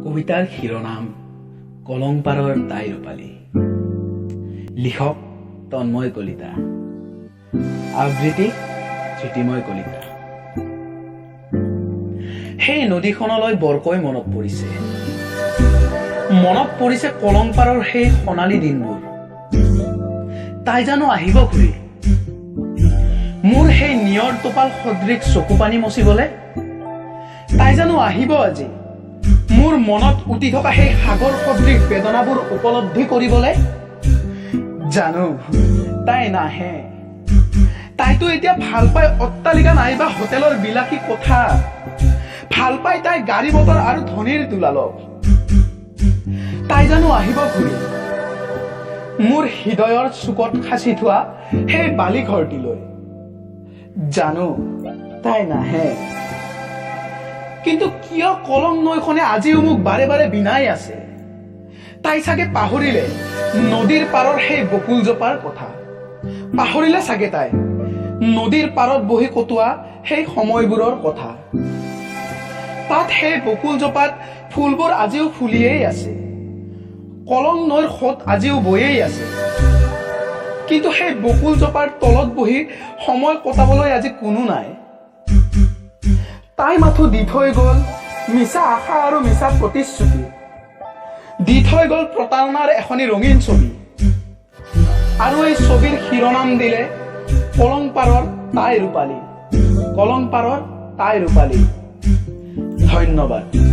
কবিতাৰ শিৰোনাম কলংপাৰৰ তাই ৰূপালী। লিখক তন্ময় কলিতা, আবৃত্তি জ্যোতিময় কলিতা। সেই নদীখনলৈ বৰকৈ মনত পৰিছে কলংপাৰৰ সেই সোণালী দিনবোৰ। তাই জানো আহিব ঘূৰি মোৰ সেই নিয়ৰ টোপাল সদৃশ চকু পানী মচিবলে? তাই জানো আহিব আজি মোৰ মনত উঠি থকা সেই সাগৰ সদৃশ বেদনাবোৰ উপলব্ধি কৰিবলে? জানো তাই নাহে। তাইতো এতিয়া ভাল পাই অট্টালিকা নাইবা হোটেলৰ বিলাসী কোঠা, ভাল পাই তাই গাড়ী মটৰ আৰু ধনীৰ দুলালক। তাই জানো আহিব ঘূৰি মোৰ হৃদয়ৰ চুকত সাঁচি থোৱা সেই বালি ঘৰটিলৈ? জানো তাই নাহে। কিন্তু কিয় কলং নৈখনে আজিও মোক বাৰে বাৰে বিনাই আছে? তাই চাগে পাহৰিলে নদীৰ পাৰৰ সেই বকুলজোপাৰ কথা। পাহৰিলে চাগে তাই নদীৰ পাৰত বহি কটোৱা সেই সময়বোৰৰ কথা। তাত সেই বকুলজোপাত ফুলবোৰ আজিও ফুলিয়েই আছে, কলং নৈৰ সোঁত আজিও বৈয়েই আছে। কিন্তু সেই বকুলজোপাৰ তলত বহি সময় কটাবলৈ আজি কোনো নাই। তাই মাথো দি থৈ গল মিছা আশা আৰু মিছা প্ৰতিশ্ৰুতি, দি থৈ গল প্ৰতাৰণাৰ এখনি ৰঙীন ছবি। আৰু এই ছবিৰ শিৰোনাম দিলে কলংপাৰৰ তাই ৰূপালী, কলংপাৰৰ তাই ৰূপালী। ধন্যবাদ।